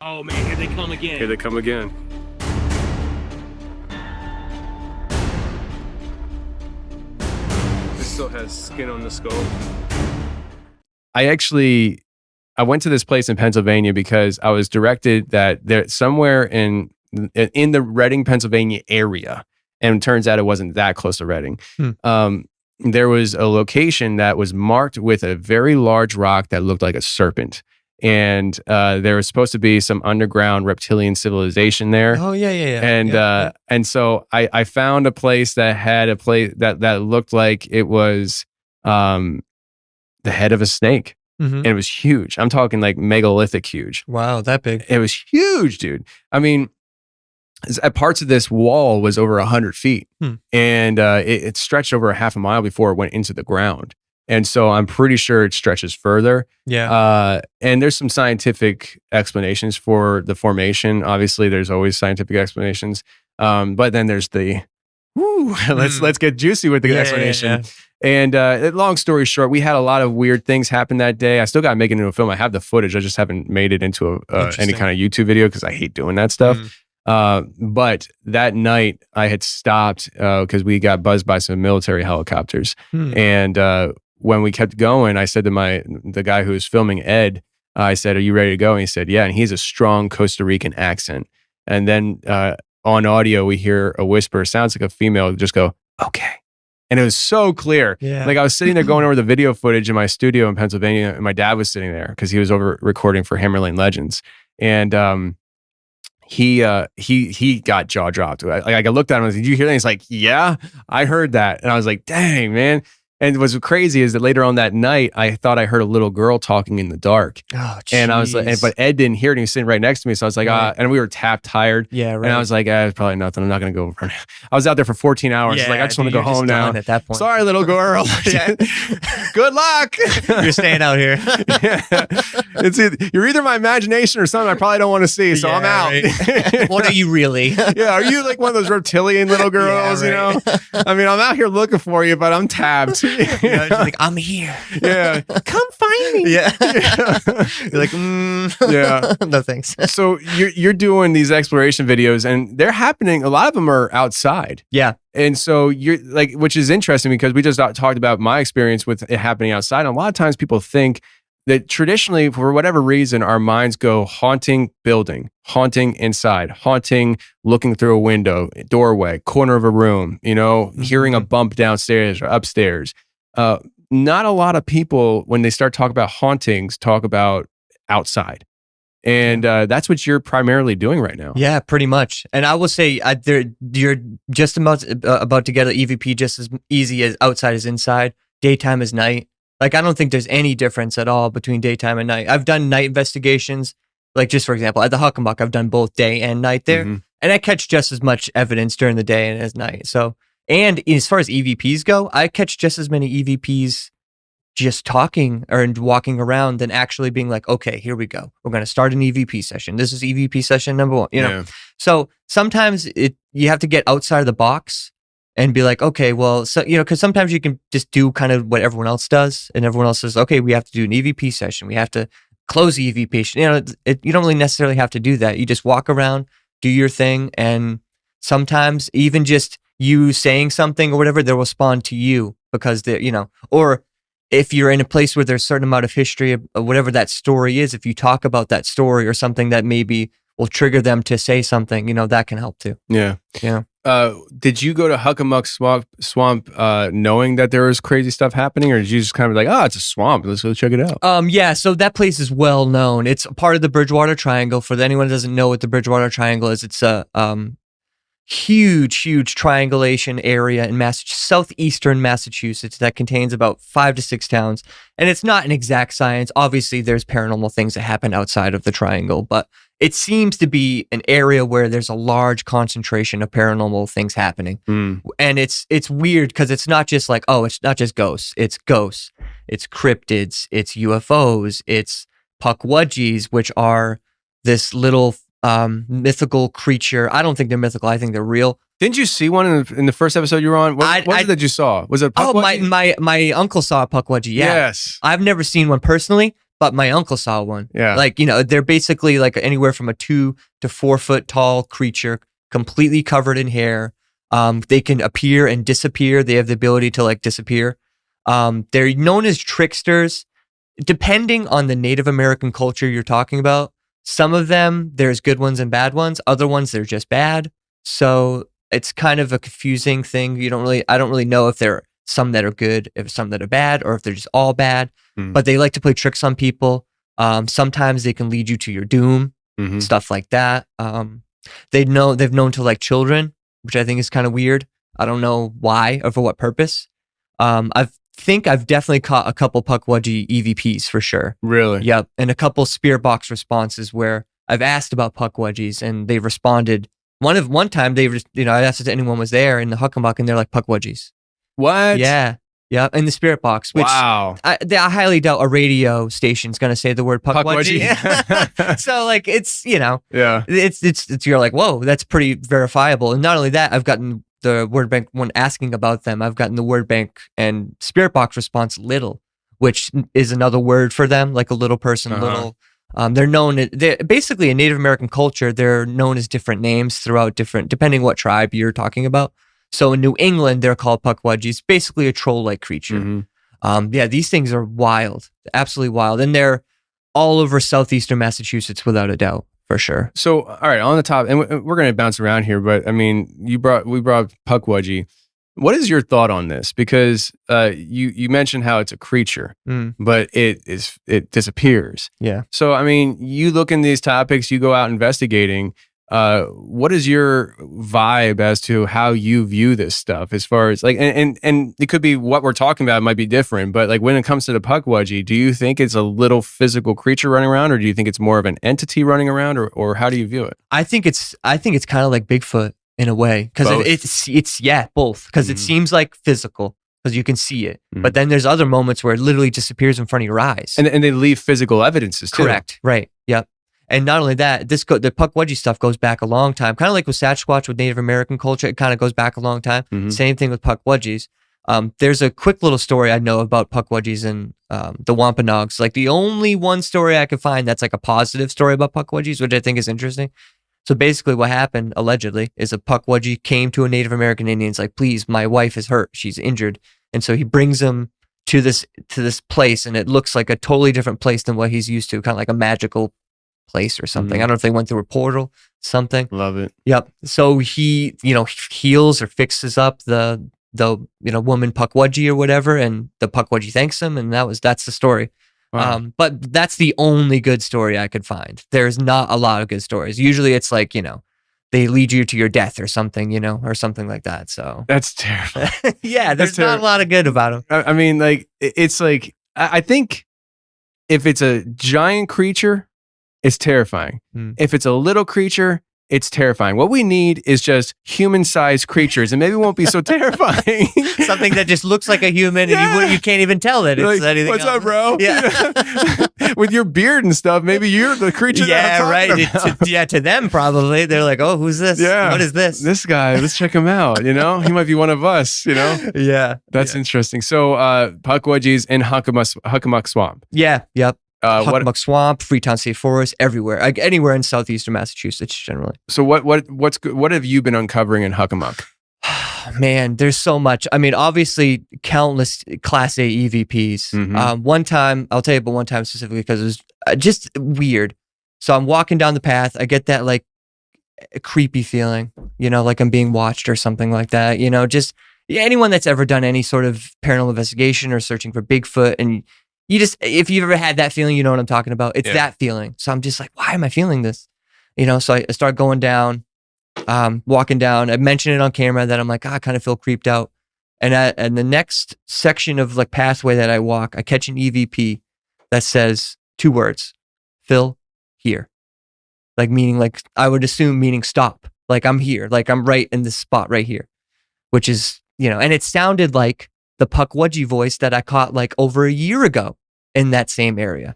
Oh man, here they come again. Here they come again. This still has skin on the skull. I went to this place in Pennsylvania because I was directed that there somewhere in the Reading, Pennsylvania area, and it turns out it wasn't that close to Reading. There was a location that was marked with a very large rock that looked like a serpent. And there was supposed to be some underground reptilian civilization there. Oh yeah. And so I found a place that had a place that looked like it was the head of a snake. And it was huge. I'm talking like megalithic huge. Wow, that big. It was huge, dude. I mean, parts of this wall was over 100 feet, and it stretched over a half a mile before it went into the ground. And so I'm pretty sure it stretches further. Yeah. And there's some scientific explanations for the formation. Obviously, there's always scientific explanations. But then there's the let's get juicy with the explanation. Yeah. And long story short, we had a lot of weird things happen that day. I still got to make it into a film. I have the footage. I just haven't made it into any kind of YouTube video because I hate doing that stuff. But that night I had stopped because we got buzzed by some military helicopters. And when we kept going, I said to the guy who was filming, Ed, I said, "Are you ready to go?" And he said, "Yeah." And he has a strong Costa Rican accent. And then on audio, we hear a whisper. It sounds like a female just go, "Okay." And it was so clear. Yeah. Like I was sitting there going over the video footage in my studio in Pennsylvania, and my dad was sitting there because he was over recording for Hammerlane Legends. And he got jaw dropped. Like I looked at him and I was like, "Did you hear that?" He's like, "Yeah, I heard that." And I was like, "Dang, man." And what's crazy is that later on that night, I thought I heard a little girl talking in the dark. Oh, geez. And I was like, but Ed didn't hear it. And he was sitting right next to me. So I was like, and we were tired. Yeah, right. And I was like, it's probably nothing. I'm not going to go. I was out there for 14 hours. Yeah, like, I just want to go home now. At that point. Sorry, little girl. Good luck. You're staying out here. You're either my imagination or something I probably don't want to see. So I'm out. Right. What are you really? Yeah. Are you like one of those reptilian little girls? Yeah, right. You know, I mean, I'm out here looking for you, but I'm tabbed. You're like, I'm here. Yeah. Come find me. Yeah. You're like, yeah. No thanks. So you're doing these exploration videos and they're happening. A lot of them are outside. Yeah. And so you're like, which is interesting because we just talked about my experience with it happening outside. And a lot of times people think that traditionally, for whatever reason, our minds go haunting building, haunting inside, haunting looking through a window, doorway, corner of a room, hearing a bump downstairs or upstairs. Not a lot of people, when they start talking about hauntings, talk about outside. And that's what you're primarily doing right now. Yeah, pretty much. And I will say, you're just about to get an EVP just as easy as outside as inside, daytime as night. Like, I don't think there's any difference at all between daytime and night. I've done night investigations. Like, just for example, at the Hockomock, I've done both day and night there. And I catch just as much evidence during the day and as night. So, and as far as EVPs go, I catch just as many EVPs just talking or walking around than actually being like, okay, here we go. We're going to start an EVP session. This is EVP session number 1, Yeah. So sometimes you have to get outside of the box and be like, okay, well, so, because sometimes you can just do kind of what everyone else does, and everyone else says, okay, we have to do an EVP session. We have to close the EVP. You don't really necessarily have to do that. You just walk around, do your thing, and sometimes even just you saying something or whatever, they'll respond to you because or if you're in a place where there's a certain amount of history of whatever that story is, if you talk about that story or something that maybe will trigger them to say something, that can help too. Yeah. Yeah. Did you go to Hockomock Swamp knowing that there was crazy stuff happening, or did you just kind of like, oh, it's a swamp, let's go check it out? Yeah, so that place is well known. It's part of the Bridgewater Triangle. For anyone who doesn't know what the Bridgewater Triangle is, it's a huge triangulation area in southeastern Massachusetts that contains about 5 to 6 towns. And it's not an exact science. Obviously, there's paranormal things that happen outside of the triangle, but it seems to be an area where there's a large concentration of paranormal things happening. And it's weird because it's not just like, it's not just ghosts, it's cryptids, it's UFOs, it's Puckwudgies, which are this little mythical creature. I don't think they're mythical. I think they're real. Didn't you see one in the first episode you were on? What was it that you saw? Was it a Puckwudgie? My uncle saw a Puckwudgie. Yeah. Yes. I've never seen one personally, but my uncle saw one. Yeah. Like, they're basically like anywhere from a 2 to 4 foot tall creature, completely covered in hair. They can appear and disappear. They have the ability to like disappear. They're known as tricksters. Depending on the Native American culture you're talking about, some of them, there's good ones and bad ones. Other ones, they're just bad. So it's kind of a confusing thing. I don't really know if there are some that are good, if some that are bad, or if they're just all bad. But they like to play tricks on people. Sometimes they can lead you to your doom, stuff like that. They've known to like children, which I think is kind of weird. I don't know why or for what purpose. I've definitely caught a couple Puckwudgie EVPs for sure. Really? Yep. And a couple spirit box responses where I've asked about Puckwudgies and they responded. One time I asked if anyone was there in the Hockomock and they're like Puckwudgies. What? Yeah. Yeah. In the spirit box. Which wow. I highly doubt a radio station's going to say the word Puckwudgie. So like, it's, yeah, it's, you're like, whoa, that's pretty verifiable. And not only that, I've gotten the word bank when asking about them, I've gotten the word bank and spirit box response little, which is another word for them, like a little person, little. They're basically in Native American culture, they're known as different names throughout depending what tribe you're talking about. So in New England, they're called Puckwudgies, basically a troll-like creature. These things are wild, absolutely wild. And they're all over Southeastern Massachusetts without a doubt, for sure. So, all right, on the top, and we're going to bounce around here, but I mean, we brought Puckwudgie. What is your thought on this? Because you mentioned how it's a creature, but it disappears. Yeah. So, I mean, you look in these topics, you go out investigating. What is your vibe as to how you view this stuff? As far as like, and it could be what we're talking about might be different, but like when it comes to the Puckwudgie, do you think it's a little physical creature running around, or do you think it's more of an entity running around, or how do you view it? I think it's kind of like Bigfoot in a way, because it's both, because it seems like physical because you can see it, but then there's other moments where it literally disappears in front of your eyes, and they leave physical evidences too. Correct. Right. Yep. And not only that, the Puckwudgie stuff goes back a long time, kind of like with Sasquatch with Native American culture. It kind of goes back a long time. Same thing with Puckwudgies. There's a quick little story I know about Puckwudgies and the Wampanoags. Like the only one story I could find that's like a positive story about Puckwudgies, which I think is interesting. So basically what happened, allegedly, is a Puckwudgie came to a Native American Indian. It's like, please, my wife is hurt. She's injured. And so he brings him to this place, and it looks like a totally different place than what he's used to, kind of like a magical place or something. I don't know if they went through a portal, something. Love it. Yep. So he, heals or fixes up the woman Puckwudgie or whatever, and the Puckwudgie thanks him, and that's the story. Wow. But that's the only good story I could find. There's not a lot of good stories. Usually it's like, they lead you to your death or something, or something like that. So that's terrible. Yeah, there's not a lot of good about them. I mean, like, it's like, I think if it's a giant creature, it's terrifying. If it's a little creature, it's terrifying. What we need is just human-sized creatures, and maybe it won't be so terrifying. Something that just looks like a human, and you can't even tell that it's like, anything what's else. Up, bro? Yeah. With your beard and stuff, maybe you're the creature. Yeah, that I'm talking right. about. To them, probably. They're like, oh, who's this? Yeah. What is this? This guy, let's check him out. He might be one of us, Yeah. That's interesting. So, Puckwudgies in Hockomock Swamp. Yeah, yep. Hockomock Swamp, Freetown State Forest, everywhere, like anywhere in Southeastern Massachusetts, generally. So what have you been uncovering in Hockomock? Man, there's so much. I mean, obviously, countless Class A EVPs. One time, I'll tell you about one time specifically because it was just weird. So I'm walking down the path, I get that like creepy feeling, like I'm being watched or something like that. Just anyone that's ever done any sort of paranormal investigation or searching for Bigfoot, and if you've ever had that feeling, you know what I'm talking about. It's that feeling. So I'm just like, why am I feeling this? So I start going down, walking down. I mentioned it on camera that I'm like, I kind of feel creeped out. And the next section of like pathway that I walk, I catch an EVP that says 2 words, Phill, here. Like meaning, like I would assume meaning stop. Like I'm here. Like I'm right in this spot right here, which is, and it sounded like the Puckwudgie voice that I caught like over a year ago in that same area.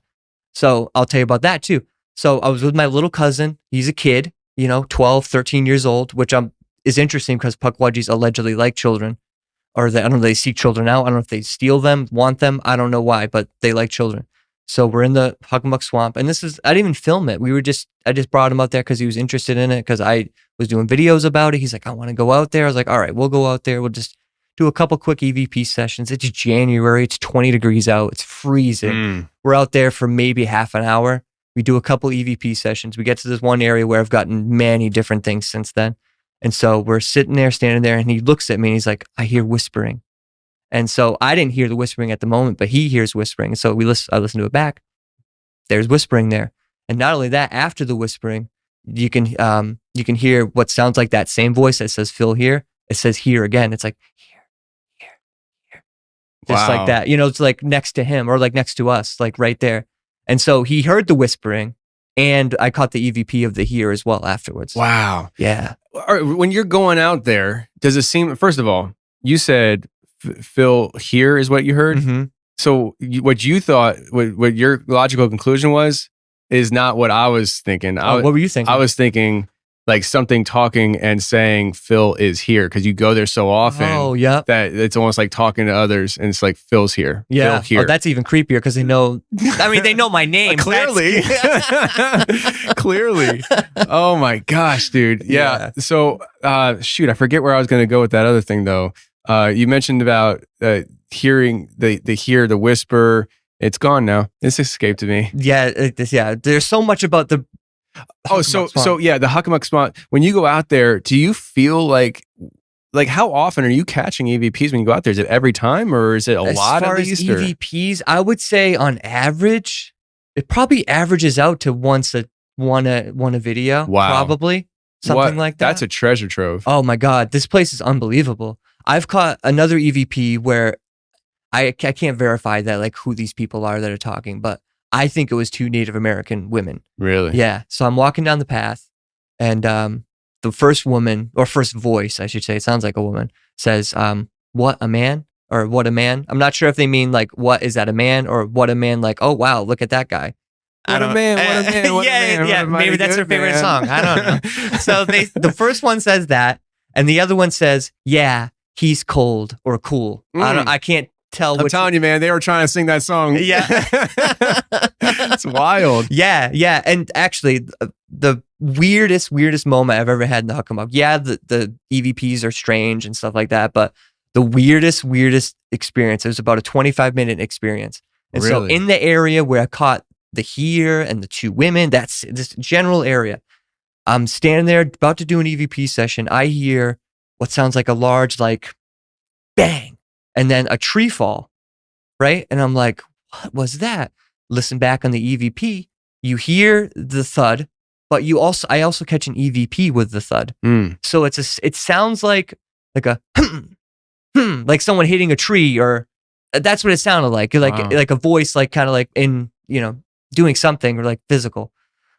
So I'll tell you about that too. So I was with my little cousin. He's a kid, 12, 13 years old, which is interesting because Puckwudgies allegedly like children, or I don't know, they seek children out. I don't know if they steal them, want them. I don't know why, but they like children. So we're in the Hockomock Swamp, and I didn't even film it. I just brought him out there because he was interested in it, because I was doing videos about it. He's like, I want to go out there. I was like, all right, we'll go out there. We'll just do a couple quick EVP sessions. It's January. It's 20 degrees out. It's freezing. We're out there for maybe half an hour. We do a couple EVP sessions. We get to this one area where I've gotten many different things since then. And so we're sitting there, standing there, and he looks at me and he's like, I hear whispering. And so I didn't hear the whispering at the moment, but he hears whispering. And so I listen to it back. There's whispering there. And not only that, after the whispering, you can hear what sounds like that same voice that says Phill here. It says here again. It's like here. Just like that. It's like next to him or like next to us, like right there. And so he heard the whispering, and I caught the EVP of the here as well afterwards. Wow. Yeah. When you're going out there, does it seem, first of all, you said Phill here is what you heard? Mm-hmm. So what you thought, what your logical conclusion was, is not what I was thinking. What were you thinking? I was thinking like something talking and saying Phill is here, because you go there so often. Oh, yeah. That it's almost like talking to others, and it's like Phil's here. Yeah. Phill here. Oh, that's even creepier because they know. They know my name. Clearly. Clearly. Oh my gosh, dude. Yeah. So, shoot, I forget where I was going to go with that other thing though. You mentioned about hearing the whisper. It's gone now. This escaped me. Yeah. There's so much about the. So yeah, the Hockomock Swamp. When you go out there, do you feel like how often are you catching EVPs when you go out there? Is it every time, or is it a lot at least? As far as EVPs, I would say on average, it probably averages out to one a video. Wow. Probably something like that. That's a treasure trove. Oh my God, this place is unbelievable. I've caught another EVP where I can't verify that, like who these people are that are talking, but I think it was 2 Native American women. Really? Yeah. So I'm walking down the path, and the first woman, or first voice, I should say, it sounds like a woman, says, what a man, or what a man. I'm not sure if they mean like, what is that a man, or what a man, like, oh wow, look at that guy. What a man, what a man. Yeah, maybe that's her favorite song. I don't know. So the first one says that, and the other one says, yeah, he's cold or cool. I can't tell. I'm telling you, man, they were trying to sing that song. Yeah. It's wild. Yeah. And actually, the weirdest moment I've ever had in the Hockomock. Yeah, the EVPs are strange and stuff like that, but the weirdest experience, it was about a 25-minute experience. And so in the area where I caught the here and the 2 women, that's this general area. I'm standing there about to do an EVP session. I hear what sounds like a large, like, bang, and then a tree fall, right? And I'm like, what was that? Listen back on the EVP. You hear the thud, but I also catch an EVP with the thud. So it sounds like a like someone hitting a tree, or that's what it sounded like. Like a voice, like kind of like in, doing something, or like physical.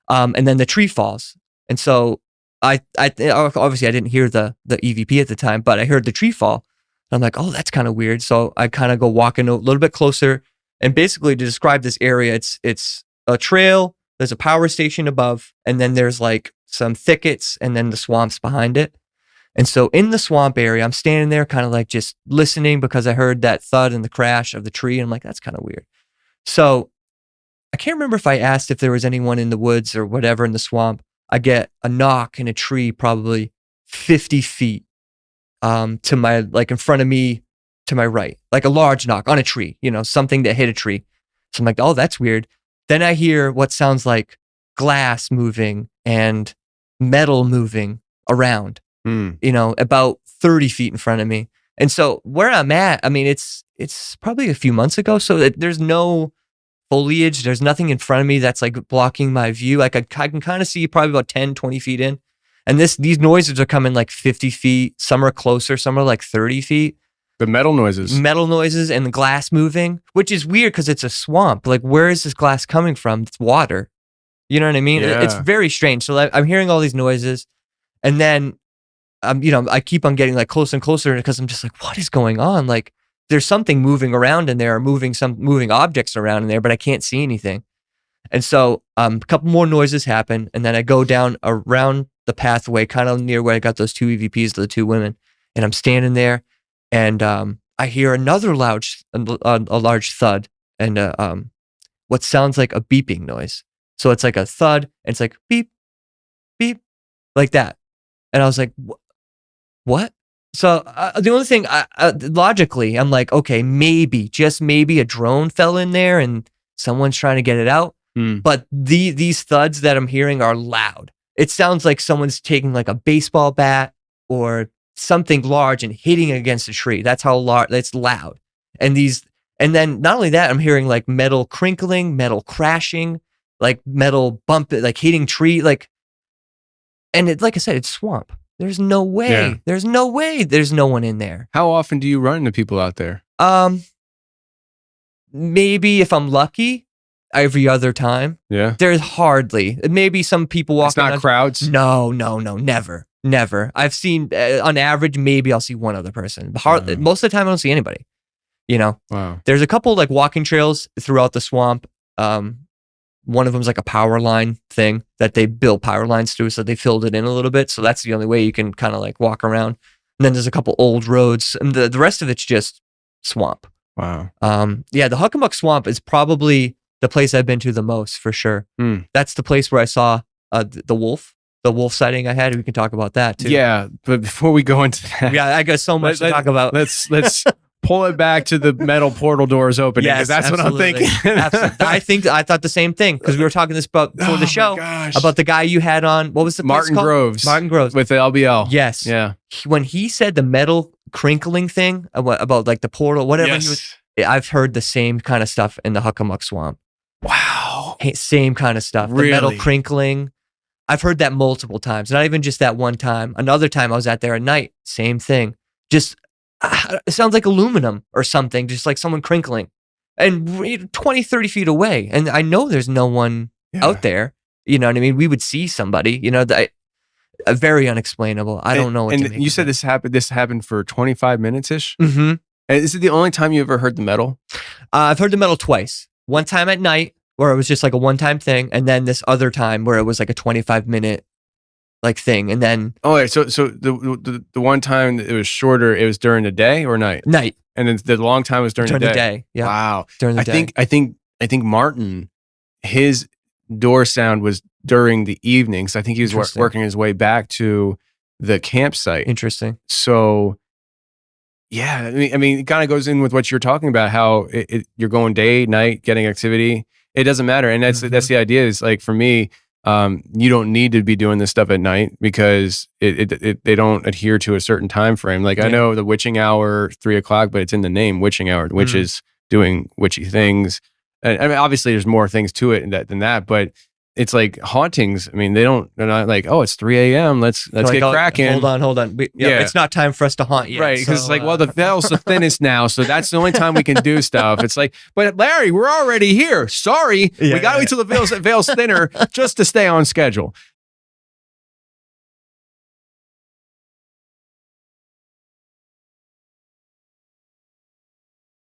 And then the tree falls. And so I obviously I didn't hear the EVP at the time, but I heard the tree fall. And I'm like, oh, that's kind of weird. So I kind of go walking a little bit closer, and basically to describe this area, it's a trail, there's a power station above, and then there's like some thickets, and then the swamps behind it. And so in the swamp area, I'm standing there kind of like just listening, because I heard that thud and the crash of the tree. And I'm like, that's kind of weird. So I can't remember if I asked if there was anyone in the woods or whatever in the swamp. I get a knock in a tree, probably 50 feet to my, like in front of me, to my right, like a large knock on a tree, something that hit a tree. So I'm like, oh, that's weird. Then I hear what sounds like glass moving and metal moving around, about 30 feet in front of me. And so where I'm at, it's probably a few months ago. So there's no foliage. There's nothing in front of me that's like blocking my view. Like I can kind of see probably about 10, 20 feet in. And these noises are coming like 50 feet. Some are closer. Some are like 30 feet. The metal noises. And the glass moving, which is weird because it's a swamp. Like, where is this glass coming from? It's water. You know what I mean? Yeah. It's very strange. So I'm hearing all these noises, and then, I keep on getting like closer and closer, because I'm just like, what is going on? Like, there's something moving around in there, or moving objects around in there, but I can't see anything. And so a couple more noises happen, and then I go down around the pathway, kind of near where I got those 2 EVPs to the 2 women, and I'm standing there. And I hear another a large thud, and what sounds like a beeping noise. So it's like a thud, and it's like beep, beep, like that. And I was like, what? So the only thing, logically, I'm like, okay, maybe, just maybe a drone fell in there and someone's trying to get it out. But these thuds that I'm hearing are loud. It sounds like someone's taking like a baseball bat or something large and hitting it against a tree. That's how large, it's loud. And then not only that, I'm hearing like metal crinkling, metal crashing, like metal bump, like hitting tree, like, and it, like I said, it's swamp. There's no way. Yeah. There's no way there's no one in there. How often do you run into people out there? Maybe if I'm lucky, every other time. Yeah. There's hardly. Maybe some people walking. It's not crowds? No, never. I've seen, on average, maybe I'll see one other person. Most of the time, I don't see anybody. You know? Wow. There's a couple like walking trails throughout the swamp. One of them is like a power line thing that they build power lines through, so they filled it in a little bit. So that's the only way you can kind of like walk around. And then there's a couple old roads, and the rest of it's just swamp. Wow. Yeah, the Hockomock Swamp is probably the place I've been to the most, for sure. That's the place where I saw the wolf sighting I had. We can talk about that too. Yeah, but before we go into that, yeah, I got so much to talk about. Let's pull it back to the metal portal doors opening, because that's absolutely. What I'm thinking. I thought the same thing, because we were talking this about before the show about the guy you had on. What was the Martin Groves? Martin Groves with the LBL. Yes. Yeah. When he said the metal crinkling thing about like the portal, whatever. Yes. I've heard the same kind of stuff in the Hockomock Swamp. Wow. Same kind of stuff. Really? The metal crinkling. I've heard that multiple times. Not even just that one time. Another time I was out there at night. Same thing. Just, it sounds like aluminum or something. Just like someone crinkling. And 20, 30 feet away. And I know there's no one out there. You know what I mean? We would see somebody. You know, very unexplainable. I don't know what to make. And you said this happened for 25 minutes-ish? Mm-hmm. Is it the only time you ever heard the metal? I've heard the metal twice. One time at night, where it was just like a one-time thing, and then this other time where it was like a 25-minute like thing, and then so the one time it was shorter, it was during the day or night? Night. And then the long time was during the day. Yeah. Wow. During the day. I think Martin, his door sound was during the evenings. I think he was working his way back to the campsite. Interesting. So yeah, I mean, it kind of goes in with what you're talking about, how you're going day, night, getting activity. It doesn't matter. And that's the idea, is like, for me, you don't need to be doing this stuff at night, because they don't adhere to a certain time frame. Like, I know the witching hour, 3:00, but it's in the name, witching hour. Witches doing witchy things. And I mean, obviously there's more things to it than that, but it's like hauntings. I mean, they're not like, oh, it's 3 a.m. Let's get cracking. Hold on. It's not time for us to haunt yet. Right. Because it's like, well, the veil's the thinnest now, so that's the only time we can do stuff. It's like, but Larry, we're already here. Sorry. We got to wait till the veil's thinner just to stay on schedule.